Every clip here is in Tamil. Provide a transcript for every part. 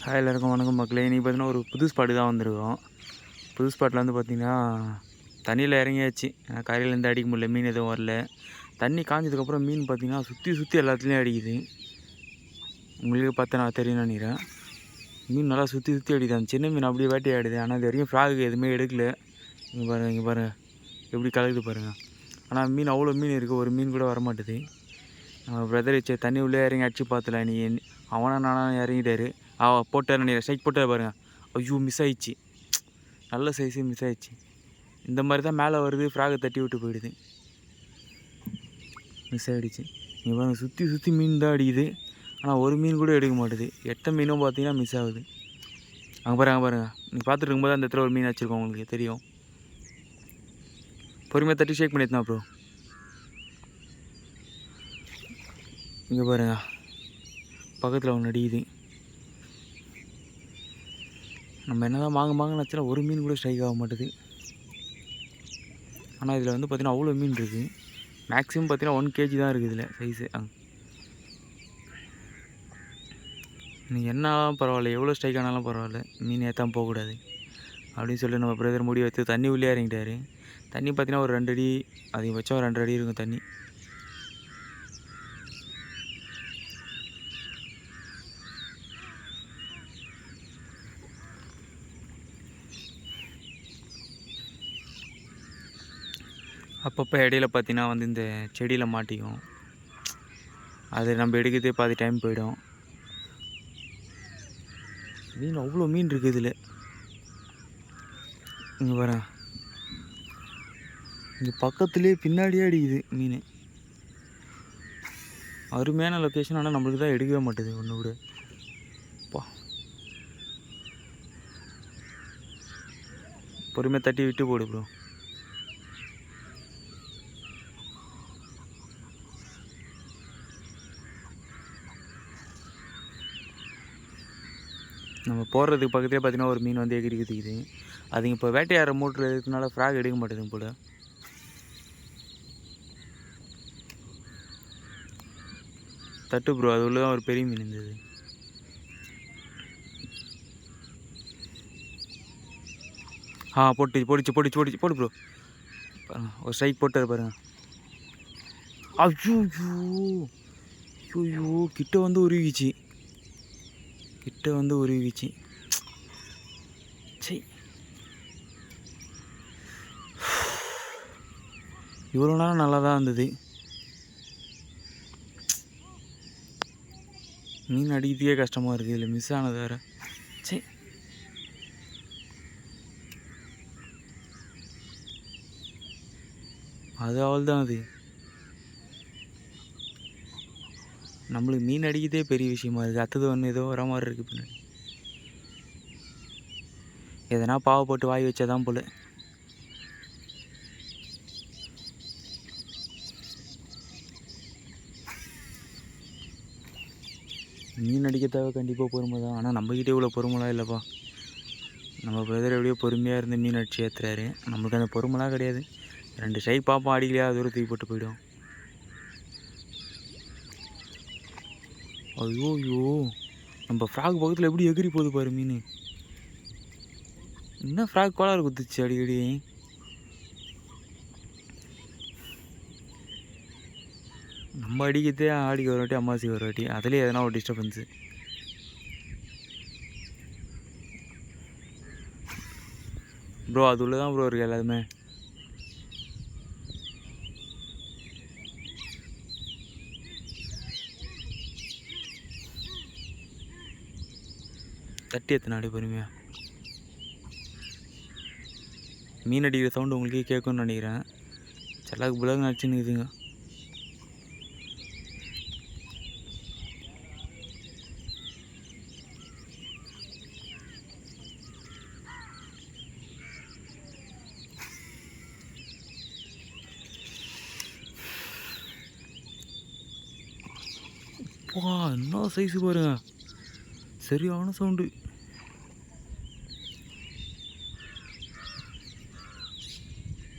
ஹாய் எல்லாருக்கும் வணக்கம் மக்களே. இன்றைக்கி பார்த்தீங்கன்னா ஒரு புது ஸ்பாட்டு தான் வந்திருக்கோம். புது ஸ்பாட்டில் வந்து பார்த்திங்கன்னா தண்ணியில் இறங்கியாச்சு. கரையிலேருந்து அடிக்க முடியல, மீன் எதுவும் வரல. தண்ணி காஞ்சதுக்கப்புறம் மீன் பார்த்திங்கன்னா சுற்றி எல்லாத்துலேயும் அடிக்குது. உங்களுக்கு பார்த்தா நான் தெரியும் நினைக்கிறேன். மீன் நல்லா சுற்றி அடிக்குது. அந்த சின்ன மீன் அப்படியே வேட்டையாடுது. ஆனால் இது வரைக்கும் ஃப்ராக் எதுவுமே எடுக்கல. இங்கே பாருங்கள் எப்படி கலக்குது பாருங்கள். ஆனால் மீன் அவ்வளோ மீன் இருக்குது, ஒரு மீன் கூட வரமாட்டுது. நம்ம பிரதர் தண்ணி உள்ளே இறங்கி அடிச்சு பார்த்தல, நீ அவனா நானா இறங்கிட்டாரு. போட்டார் நினைக்கிறேன், ஸ்ட்ரைக் போட்டார் பாருங்கள். ஐயோ மிஸ் ஆயிடுச்சு, நல்ல சைஸு மிஸ் ஆயிடுச்சு. இந்த மாதிரி தான் மேலே வருது, ஃப்ராகை தட்டி விட்டு போயிடுது. மிஸ் ஆகிடுச்சு. இங்கே பாருங்கள், சுற்றி மீன் தான் அடிக்குது. ஆனால் ஒரு மீன் கூட எடுக்க மாட்டுது. எட்ட மீனும் பார்த்தீங்கன்னா மிஸ் ஆகுது. அங்கே பாருங்கள் நீங்கள் பார்த்துட்டு இருக்கும்போது அந்த இடத்துல ஒரு மீன் வச்சுருக்கோம், உங்களுக்கு தெரியும். பொறுமையாக தட்டி ஷேக் பண்ணிட்டுனா ப்ரோ. இங்கே பாருங்க, பக்கத்தில் ஒன்று அடிக்குது. நம்ம என்ன தான் மாங்க நச்சுனா ஒரு மீன் கூட ஸ்ட்ரைக் ஆக மாட்டுது. ஆனால் இதில் வந்து பார்த்திங்கன்னா அவ்வளோ மீன் இருக்குது. மேக்ஸிமம் பார்த்திங்கன்னா 1 kg தான் இருக்குது இதில் சைஸு. நீங்கள் என்னாலும் பரவாயில்ல, எவ்வளோ ஸ்ட்ரைக் ஆனாலும் பரவாயில்ல, மீன் ஏற்றாமல் போகக்கூடாது அப்படின்னு சொல்லி நம்ம பிரதர் முடி வச்சு தண்ணி உள்ளே இறங்கிட்டார். தண்ணி பார்த்திங்கன்னா ஒரு 2 அடி, அதிகபட்சம் 2 அடி இருக்கும் தண்ணி. அப்பப்போ இடையில பார்த்தீங்கன்னா வந்து இந்த செடியில் மாட்டிக்கும். அது நம்ம எடுக்கிறதே பாதி டைம் போயிடும். மீன் அவ்வளோ மீன் இருக்குது இதில். இங்கே பாருங்க, இங்கே பக்கத்துலேயே பின்னாடியே அடிக்குது மீன். அருமையான லொக்கேஷன். ஆனால் நம்மளுக்கு தான் எடுக்கவே மாட்டுது ஒன்று கூட. பொறுமையாக தட்டி விட்டு போடு ப்ரோ. நம்ம போடுறதுக்கு பக்கத்துலேயே பார்த்தீங்கன்னா ஒரு மீன் வந்து எகிரி குதிக்குது. அதுங்க இப்போ வேட்டையாடுற மோட்டர் இருக்கிறதுனால ஃப்ராக் எடுக்க மாட்டேதுங்க போல. தட்டு ப்ரோ, அது உள்ள தான் ஒரு பெரிய மீன் இருந்தது. போட்டு போடு ப்ரோ. ஒரு ஸ்ட்ரைக் போட்டார் பாருங்க. ஐயோ கிட்ட வந்து உருவிச்சு. சரி, இவ்வளோ நேரம் நல்லா தான் இருந்தது. மீன் அடிக்கிறதுக்கே கஷ்டமாக இருக்குது, இதில் மிஸ் ஆனது வேறு. சரி, அது அவள் தான். அது நம்மளுக்கு மீன் அடிக்கிறதே பெரிய விஷயமா இருக்குது. அடுத்தது ஒன்று ஏதோ வர மாதிரி இருக்குது பின்னாடி. எதனா பாவப்பட்டு வாய் வச்சாதான் போல. மீன் அடிக்க தேவை கண்டிப்பாக பொறுமை தான். ஆனால் நம்மக்கிட்டே இவ்வளோ பொறுமைலாம் இல்லைப்பா. நம்ம பிரதர் எப்படியோ பொறுமையாக இருந்து மீன் அடிச்சு ஏற்றுறாரு. நம்மளுக்கு அந்த பொறுமைலாம் கிடையாது. 2 ஸ்ட்ரைக் பார்ப்போம், அடிக்கலையா தூரம் தூக்கி போட்டு போயிடும். ஐயோ நம்ம ஃப்ராக் பக்கத்தில் எப்படி எகிரி போகுது பாரு மீன். என்ன ஃப்ராக் கோளாறு குத்துச்சு அடிக்கடி. நம்ம அடிக்கிறதே ஆடிக்கு ஒரு வாட்டி, அம்மாசிக்கு ஒரு வாட்டி, அதுலேயே எதனா ஒரு டிஸ்டர்பன்ஸு. ப்ரோ அது உள்ள தான் ப்ரோ இருக்குது எல்லாருமே. தட்டி எத்தனாடி பொறுமையாக. மீன் அடிக்கிற சவுண்டு உங்களுக்கே கேட்கும்னு நினைக்கிறேன். செல்லாக்கு புலகு நடிச்சுன்னு இருக்குதுங்க. என்ன சைஸு பாருங்க, சரியான சவுண்டு.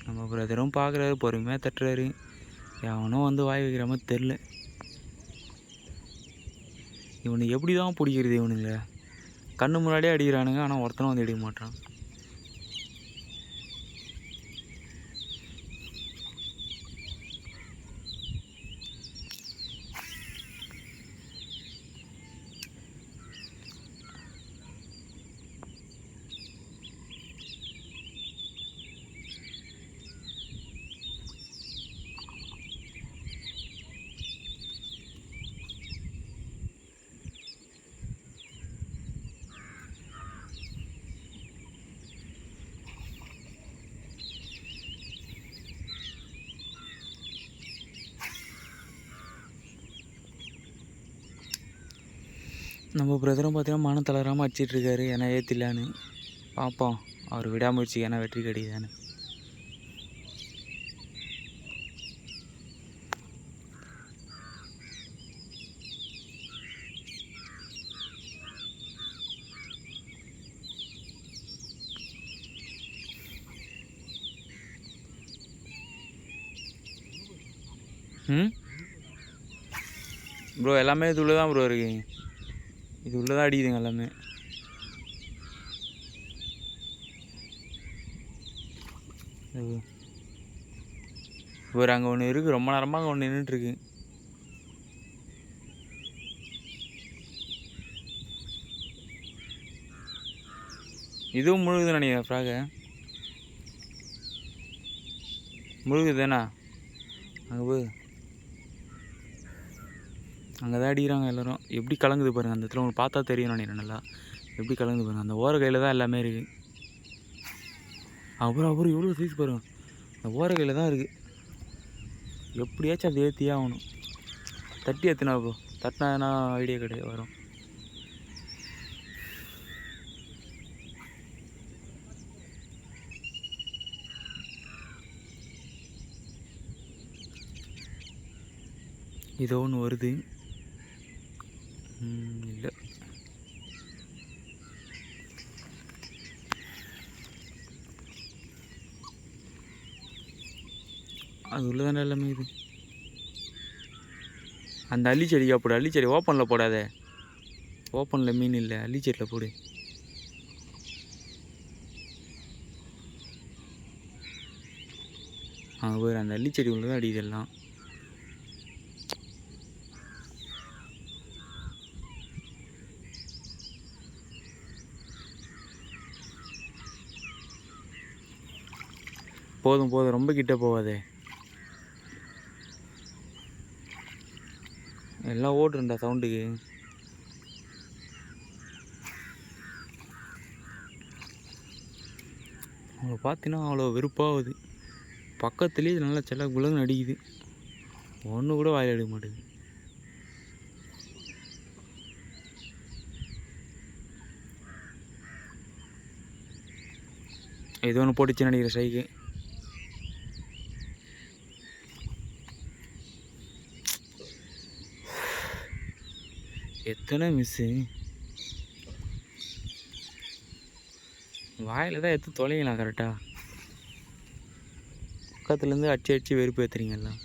நம்ம பிரதரும் பார்க்குறாரு, பொறுமையாக தட்டுறாரு. எவனும் வந்து வாய் வைக்கிற மாதிரி தெரில. இவனை எப்படி தான் பிடிக்கிறது இவனுங்க. கண்ணு முன்னாடியே அடிக்கிறானுங்க, ஆனால் ஒருத்தனும் வந்து அடிக்க மாட்டான். நம்ம பிரதரும் பார்த்தீங்கன்னா மனம் தளராமல் அடிச்சிட்ருக்காரு, ஏன்னா ஏற்றிடலான்னு. பார்ப்போம், அவர் விடாமுயற்சி ஏன்னா வெற்றி கிடைக்குதானே. ப்ரோ எல்லாமே இது உள்ளே தான் ப்ரோ இருக்கு, இது உள்ளே தான் அடிக்குதுங்க எல்லாமே. ஒரு அங்கே ஒன்று இருக்குது, ரொம்ப நேரமாக அங்கே ஒன்று நின்றுட்டுருக்கு. இதுவும் முழுகுதுன்னு நினைக்கிறேன், ஃப்ராக முழுகுதுதானே. அங்கே போய் அங்கே தான் அடிக்கிறாங்க எல்லோரும். எப்படி கலங்குது பாருங்கள், அந்த இடத்துல உங்களுக்கு பார்த்தா தெரியும் நினைக்கிறேன் நல்லா. எப்படி கலங்குது பாருங்கள், அந்த ஓர கையில் தான் எல்லாமே இருக்குது. அப்புறம் எவ்வளோ சைஸ் பாருங்கள், அந்த ஓர கையில் தான் இருக்குது. எப்படியாச்சும் அது ஏற்றியே ஆகணும். தட்டி ஏற்றினா ப்ரோ, தட்டினா ஐடியா கிடையாது வரும். இதோ ஒன்று வருது. இல்லை அது உள்ள தானே எல்லாமே இது. அந்த அள்ளிச்செடிக்கா போடு, அள்ளிச்செடி ஓப்பனில் போடாத, ஓப்பனில் மீன் இல்லை, அள்ளிச்செடியில் போடு. போய் அந்த அள்ளிச்செடி உள்ள தான் அடிக்குது எல்லாம். போதும் ரொம்ப கிட்ட போகாதே, எல்லாம் ஓடுறா சவுண்டுக்கு. அவங்கள பார்த்தீங்கன்னா அவ்வளோ வெறுப்பாகுது. பக்கத்துலேயே நல்லா செல்ல குலங்கு அடிக்குது, ஒன்று கூட வாயில் எடுக்க மாட்டேங்குது. ஏதோ ஒன்று போட்டுச்சுன்னு நினைக்கிறேன் ஸ்ட்ரைக்கு. எத்தனை மிஸ்ஸு, வாயில் தான் எடுத்து தொலைங்கலாம் கரெக்டாக. பக்கத்துலேருந்து அடிச்சு வெறுப்பு ஏற்றுறீங்க எல்லாம்.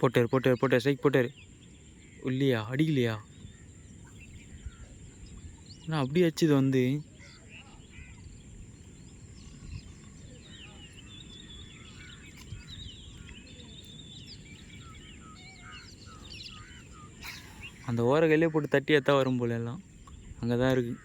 போட்டார் ஸ்ட்ரைக் போட்டார். இல்லையா அடிக்கலையா, ஆனால் அப்படி ஆச்சுது வந்து. அந்த ஓர கையிலே போட்டு தட்டி ஏற்றா வரும் போல எல்லாம். அங்கே தான் இருக்குது.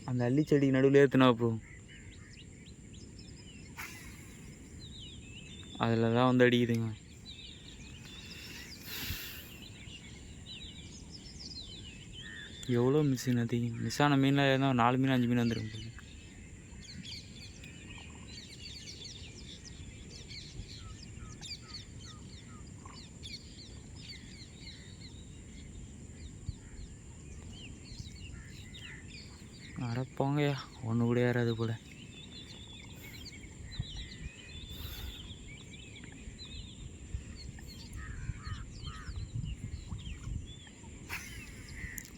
அந்த அள்ளி செடிக்கு நடுவில் ஏற்றுனா ப்ரோ, அதில் தான் வந்து அடிக்குதுங்க. எவ்வளோ மிஸ் ஆன மீனில் இருந்தால் 4 மீன் 5 மீன் வந்துருக்கு. அடப்போங்கய்யா, ஒன்று கூட ஏறாது போல.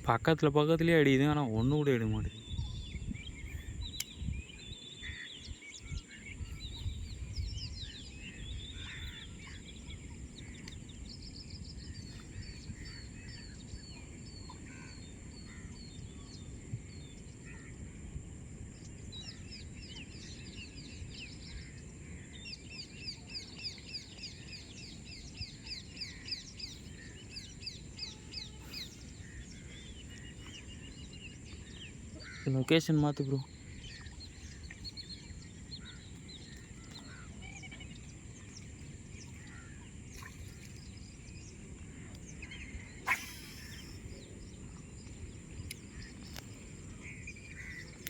பக்கத்துலேயே அடிக்குது, ஆனால் ஒன்று கூட எடுக்க மாட்டேது. லொக்கேஷன் மாற்று ப்ரோ.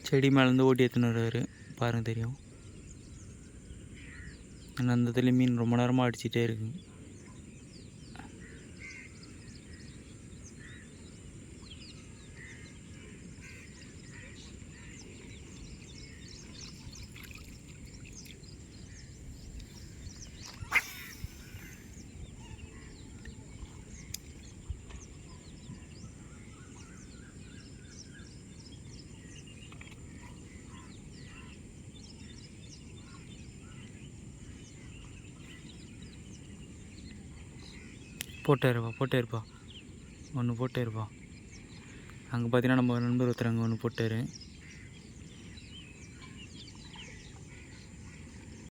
செடி மேலேருந்து ஓட்டி எடுத்துன்னு வருவார், பாருங்கள் தெரியும். ஆனால் அந்த இடத்துல மீன் ரொம்ப நேரமாக அடிச்சிட்டே இருக்கு. போட்டே இருப்பா ஒன்று போட்டே இருப்பா. அங்கே பார்த்தீங்கன்னா நம்ம நண்பர் ஒருத்தர் அங்கே ஒன்று போட்டார்.